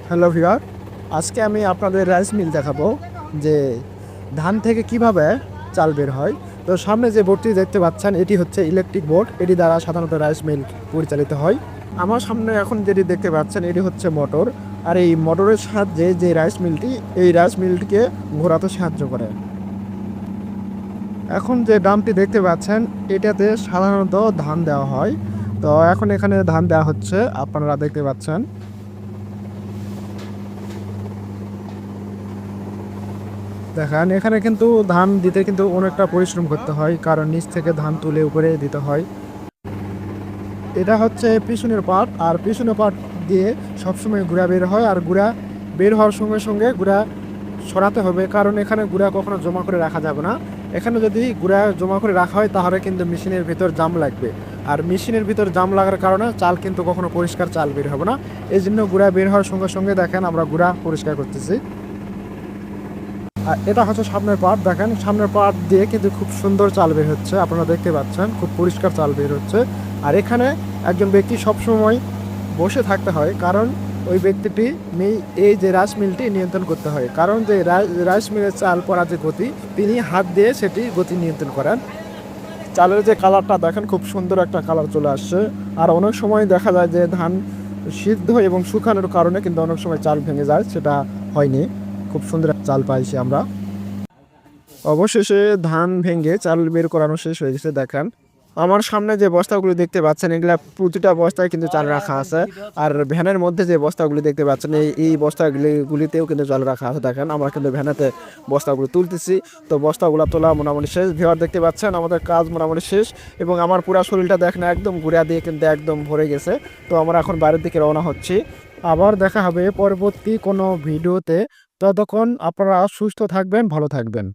Hello viewer, আজকে আমি আপনাদের রাইস মিল দেখাবো যে ধান থেকে কিভাবে চাল বের হয়। তো সামনে যে বোর্ডটি দেখতে পাচ্ছেন এটি হচ্ছে ইলেকট্রিক বোর্ড, এটি দ্বারা সাধারণত রাইস মিল পরিচালিত হয়। আমার সামনে এখন যেটি দেখতে পাচ্ছেন এটি হচ্ছে মোটর, আর এই মোটরের সাহায্যে যে রাইস মিলটিকে ঘোরাতে সাহায্য করে। এখন যে ড্রামটি দেখতে পাচ্ছেন এটাতে সাধারণত ধান দেওয়া হয়। তো এখন এখানে ধান দেওয়া হচ্ছে, আপনারা দেখতে পাচ্ছেন। দেখেন এখানে কিন্তু ধান দিতে কিন্তু অনেকটা পরিশ্রম করতে হয়, কারণ নিচ থেকে ধান তুলে উপরে দিতে হয়। এটা হচ্ছে পিছনের পার্ট, আর পিছনের পার্ট দিয়ে সবসময় গুঁড়া বের হয়, আর গুঁড়া বের হওয়ার সঙ্গে সঙ্গে গুঁড়া সরাতে হবে, কারণ এখানে গুঁড়া কখনো জমা করে রাখা যাবে না। এখানে যদি গুঁড়া জমা করে রাখা হয় তাহলে কিন্তু মেশিনের ভিতর জাম লাগবে, আর মেশিনের ভিতর জাম লাগার কারণে চাল কিন্তু কখনো পরিষ্কার চাল বের হবে না। এই জন্য গুঁড়া বের হওয়ার সঙ্গে সঙ্গে দেখেন আমরা গুঁড়া পরিষ্কার করতেছি। আর এটা হচ্ছে সামনের পার্ট, দেখেন সামনের পার্ট দিয়ে কিন্তু খুব সুন্দর চাল বের হচ্ছে, আপনারা দেখতে পাচ্ছেন খুব পরিষ্কার চাল বের হচ্ছে। আর এখানে একজন ব্যক্তি সবসময় বসে থাকতে হয়, কারণ ওই ব্যক্তিটি এই যে রাইস মিলটি নিয়ন্ত্রণ করতে হয়, কারণ যে রাইস মিলের চাল পড়া যে গতি, তিনি হাত দিয়ে সেটি গতি নিয়ন্ত্রণ করেন। চালের যে কালারটা দেখেন খুব সুন্দর একটা কালার চলে আসছে। আর অনেক সময় দেখা যায় যে ধান সিদ্ধ এবং শুকানোর কারণে কিন্তু অনেক সময় চাল ভেঙে যায়, সেটা হয়নি, খুব সুন্দর চাল পাইছি আমরা। অবশেষে ধান ভেঙে চাল বের করানো শেষ হয়ে গেছে। দেখেন আমার সামনে যে বস্তাগুলো দেখতে পাচ্ছেন এগুলা প্রতিটা বস্তায় কিন্তু চাল রাখা আছে, আর ভ্যানের মধ্যে যে বস্তাগুলি দেখতে পাচ্ছেন এই বস্তাগুলিতেও কিন্তু চাল রাখা আছে। দেখেন আমরা কিন্তু ভ্যানেতে বস্তাগুলো তুলতেছি। তো বস্তাগুলো তোলা মোটামুটি শেষ, ভিউয়ার দেখতে পাচ্ছেন আমাদের কাজ মোটামুটি শেষ, এবং আমার পুরো শরীরটা দেখেন একদম গুঁড়া দিয়ে কিন্তু একদম ভরে গেছে। তো আমরা এখন বাইরের দিকে রওনা হচ্ছি। আবার দেখা হবে পরবর্তী কোনো ভিডিওতে। ততক্ষণ আপনারা সুস্থ থাকবেন, ভালো থাকবেন।